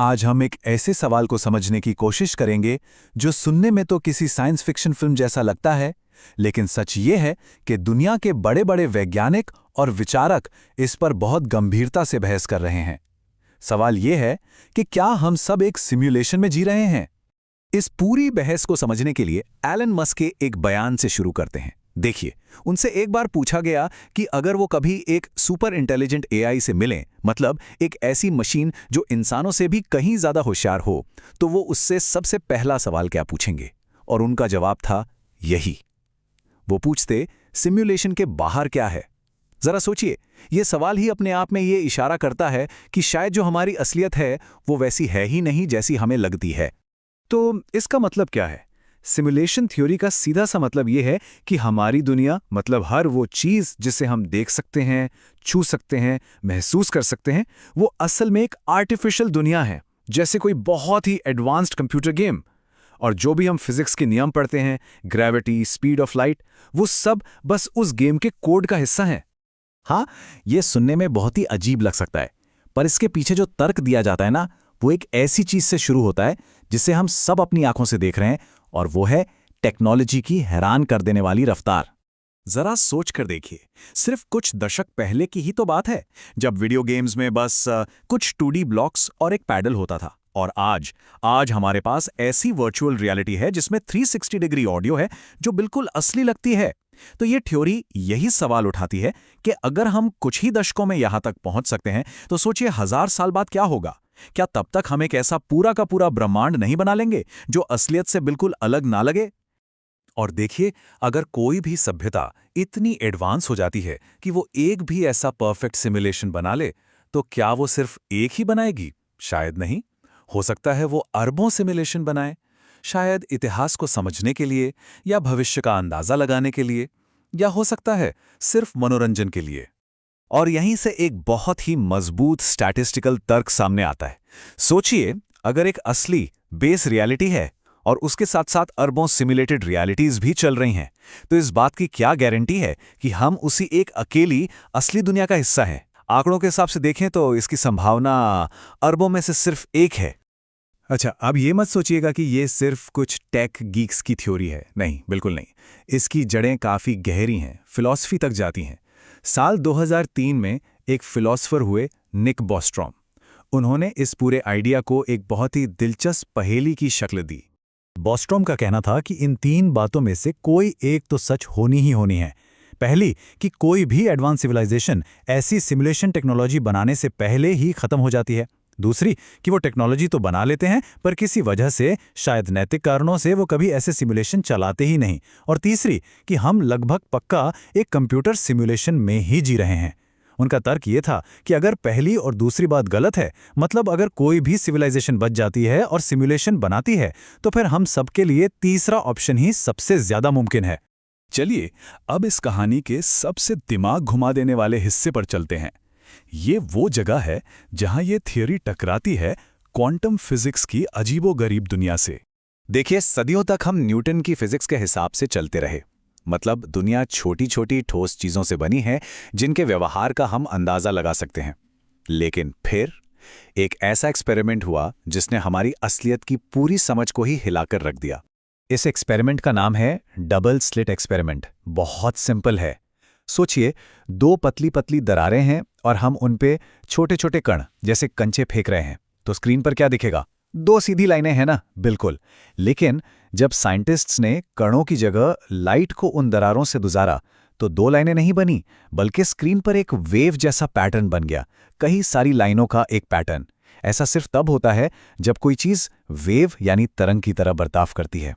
आज हम एक ऐसे सवाल को समझने की कोशिश करेंगे जो सुनने में तो किसी साइंस फिक्शन फिल्म जैसा लगता है, लेकिन सच ये है कि दुनिया के बड़े बड़े वैज्ञानिक और विचारक इस पर बहुत गंभीरता से बहस कर रहे हैं। सवाल ये है कि क्या हम सब एक सिम्युलेशन में जी रहे हैं? इस पूरी बहस को समझने के लिए एलन मस्क के एक बयान से शुरू करते हैं। देखिए, उनसे एक बार पूछा गया कि अगर वो कभी एक सुपर इंटेलिजेंट एआई से मिलें, मतलब एक ऐसी मशीन जो इंसानों से भी कहीं ज्यादा होशियार हो, तो वो उससे सबसे पहला सवाल क्या पूछेंगे? और उनका जवाब था यही। वो पूछते, सिम्युलेशन के बाहर क्या है? जरा सोचिए, ये सवाल ही अपने आप में ये इशारा करता है कि शायद जो हमारी असलियत है वो वैसी है ही नहीं जैसी हमें लगती है। तो इसका मतलब क्या है? सिमुलेशन थ्योरी का सीधा सा मतलब ये है कि हमारी दुनिया, मतलब हर वो चीज़ जिसे हम देख सकते हैं, छू सकते हैं, महसूस कर सकते हैं, वो असल में एक आर्टिफिशियल दुनिया है, जैसे कोई बहुत ही एडवांस्ड कंप्यूटर गेम। और जो भी हम फिजिक्स के नियम पढ़ते हैं, ग्रेविटी, स्पीड ऑफ लाइट, वो सब बस उस गेम के कोड का हिस्सा हैं। हाँ, ये सुनने में बहुत ही अजीब लग सकता है, पर इसके पीछे जो तर्क दिया जाता है ना, वो एक ऐसी चीज से शुरू होता है जिसे हम सब अपनी आंखों से देख रहे हैं, और वो है टेक्नोलॉजी की हैरान कर देने वाली रफ्तार। जरा सोच कर देखिए, सिर्फ कुछ दशक पहले की ही तो बात है जब वीडियो गेम्स में बस कुछ 2D ब्लॉक्स और एक पैडल होता था। और आज हमारे पास ऐसी वर्चुअल रियलिटी है जिसमें 360 डिग्री ऑडियो है जो बिल्कुल असली लगती है। तो ये थ्योरी यही सवाल उठाती है कि अगर हम कुछ ही दशकों में यहां तक पहुंच सकते हैं, तो सोचिए 1000 साल बाद क्या होगा? क्या तब तक हम एक ऐसा पूरा का पूरा ब्रह्मांड नहीं बना लेंगे जो असलियत से बिल्कुल अलग ना लगे? और देखिए, अगर कोई भी सभ्यता इतनी एडवांस हो जाती है कि वो एक भी ऐसा परफेक्ट सिमुलेशन बना ले, तो क्या वो सिर्फ एक ही बनाएगी? शायद नहीं। हो सकता है वो अरबों सिमुलेशन बनाए, शायद इतिहास को समझने के लिए, या भविष्य का अंदाजा लगाने के लिए, या हो सकता है सिर्फ मनोरंजन के लिए। और यहीं से एक बहुत ही मजबूत स्टैटिस्टिकल तर्क सामने आता है। सोचिए, अगर एक असली बेस रियलिटी है और उसके साथ साथ अरबों सिमुलेटेड रियलिटीज भी चल रही हैं, तो इस बात की क्या गारंटी है कि हम उसी एक अकेली असली दुनिया का हिस्सा हैं? आंकड़ों के हिसाब से देखें तो इसकी संभावना अरबों में से सिर्फ एक है। अच्छा, अब ये मत सोचिएगा कि ये सिर्फ कुछ टेक गीक्स की थ्योरी है। नहीं, बिल्कुल नहीं। इसकी जड़ें काफ़ी गहरी हैं, फिलॉसफी तक जाती हैं। साल 2003 में एक फिलॉसफर हुए, निक बॉस्ट्रॉम। उन्होंने इस पूरे आइडिया को एक बहुत ही दिलचस्प पहेली की शक्ल दी। बॉस्ट्रॉम का कहना था कि इन 3 बातों में से कोई एक तो सच होनी ही होनी है। पहली, कि कोई भी एडवांस सिविलाइजेशन ऐसी सिमुलेशन टेक्नोलॉजी बनाने से पहले ही खत्म हो जाती है। दूसरी, कि वो टेक्नोलॉजी तो बना लेते हैं, पर किसी वजह से, शायद नैतिक कारणों से, वो कभी ऐसे सिमुलेशन चलाते ही नहीं। और तीसरी, कि हम लगभग पक्का एक कंप्यूटर सिमुलेशन में ही जी रहे हैं। उनका तर्क ये था कि अगर पहली और दूसरी बात गलत है, मतलब अगर कोई भी सिविलाइजेशन बच जाती है और सिमुलेशन बनाती है, तो फिर हम सबके लिए तीसरा ऑप्शन ही सबसे ज्यादा मुमकिन है। चलिए, अब इस कहानी के सबसे दिमाग घुमा देने वाले हिस्से पर चलते हैं। ये वो जगह है जहां ये थियरी टकराती है क्वांटम फिजिक्स की अजीबोगरीब दुनिया से। देखिए, सदियों तक हम न्यूटन की फिजिक्स के हिसाब से चलते रहे, मतलब दुनिया छोटी छोटी ठोस चीजों से बनी है जिनके व्यवहार का हम अंदाजा लगा सकते हैं। लेकिन फिर एक ऐसा एक्सपेरिमेंट हुआ जिसने हमारी असलियत की पूरी समझ को ही हिलाकर रख दिया। इस एक्सपेरिमेंट का नाम है डबल स्लिट एक्सपेरिमेंट। बहुत सिंपल है। सोचिए, 2 पतली पतली दरारें हैं और हम उन पे छोटे छोटे कण जैसे कंचे फेंक रहे हैं। तो स्क्रीन पर क्या दिखेगा? 2 सीधी लाइनें हैं ना? बिल्कुल। लेकिन जब साइंटिस्ट्स ने कणों की जगह लाइट को उन दरारों से गुजारा, तो 2 लाइनें नहीं बनी, बल्कि स्क्रीन पर एक वेव जैसा पैटर्न बन गया, कई सारी लाइनों का एक पैटर्न। ऐसा सिर्फ तब होता है जब कोई चीज वेव यानी तरंग की तरह बर्ताव करती है।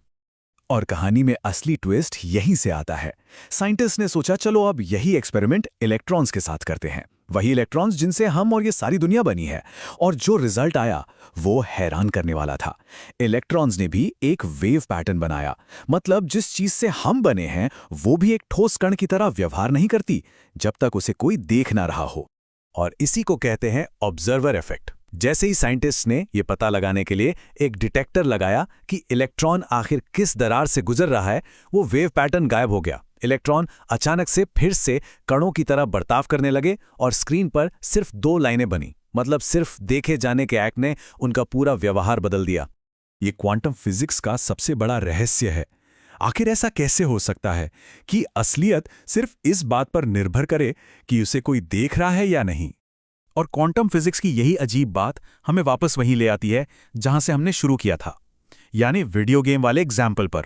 और कहानी में असली ट्विस्ट यहीं से आता है। साइंटिस्ट ने सोचा, चलो अब यही एक्सपेरिमेंट इलेक्ट्रॉन्स के साथ करते हैं, वही इलेक्ट्रॉन्स जिनसे हम और ये सारी दुनिया बनी है। और जो रिजल्ट आया वो हैरान करने वाला था। इलेक्ट्रॉन्स ने भी एक वेव पैटर्न बनाया, मतलब जिस चीज से हम बने हैं वो भी एक ठोस कण की तरह व्यवहार नहीं करती जब तक उसे कोई देख ना रहा हो। और इसी को कहते हैं ऑब्जर्वर इफेक्ट। जैसे ही साइंटिस्ट्स ने यह पता लगाने के लिए एक डिटेक्टर लगाया कि इलेक्ट्रॉन आखिर किस दरार से गुजर रहा है, वो वेव पैटर्न गायब हो गया। इलेक्ट्रॉन अचानक से फिर से कणों की तरह बर्ताव करने लगे और स्क्रीन पर सिर्फ 2 लाइनें बनी, मतलब सिर्फ देखे जाने के एक्ट ने उनका पूरा व्यवहार बदल दिया। ये क्वांटम फिजिक्स का सबसे बड़ा रहस्य है। आखिर ऐसा कैसे हो सकता है कि असलियत सिर्फ इस बात पर निर्भर करे कि उसे कोई देख रहा है या नहीं? और क्वांटम फिजिक्स की यही अजीब बात हमें वापस वहीं ले आती है जहां से हमने शुरू किया था, यानी वीडियो गेम वाले एग्जाम्पल पर।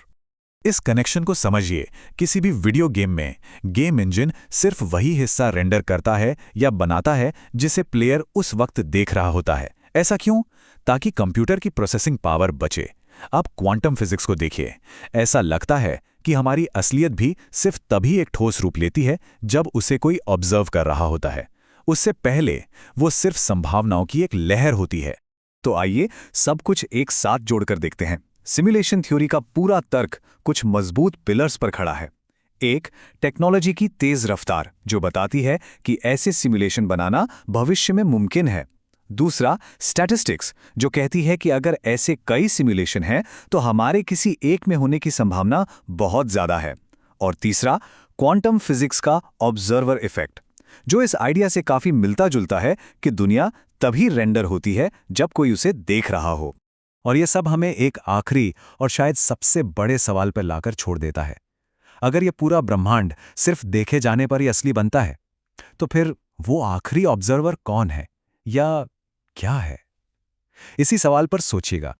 इस कनेक्शन को समझिए। किसी भी वीडियो गेम में गेम इंजन सिर्फ वही हिस्सा रेंडर करता है या बनाता है जिसे प्लेयर उस वक्त देख रहा होता है। ऐसा क्यों? ताकि कंप्यूटर की प्रोसेसिंग पावर बचे। अब क्वांटम फिजिक्स को देखिए। ऐसा लगता है कि हमारी असलियत भी सिर्फ तभी एक ठोस रूप लेती है जब उसे कोई ऑब्जर्व कर रहा होता है। उससे पहले वो सिर्फ संभावनाओं की एक लहर होती है। तो आइए सब कुछ एक साथ जोड़कर देखते हैं। सिमुलेशन थ्योरी का पूरा तर्क कुछ मजबूत पिलर्स पर खड़ा है। एक, टेक्नोलॉजी की तेज रफ्तार जो बताती है कि ऐसे सिमुलेशन बनाना भविष्य में मुमकिन है। दूसरा, स्टैटिस्टिक्स जो कहती है कि अगर ऐसे कई सिमुलेशन हैं तो हमारे किसी एक में होने की संभावना बहुत ज्यादा है। और तीसरा, क्वांटम फिजिक्स का ऑब्जर्वर इफेक्ट जो इस आइडिया से काफी मिलता जुलता है कि दुनिया तभी रेंडर होती है जब कोई उसे देख रहा हो। और ये सब हमें एक आखिरी और शायद सबसे बड़े सवाल पर लाकर छोड़ देता है। अगर ये पूरा ब्रह्मांड सिर्फ देखे जाने पर ही असली बनता है, तो फिर वो आखिरी ऑब्जर्वर कौन है या क्या है? इसी सवाल पर सोचिएगा।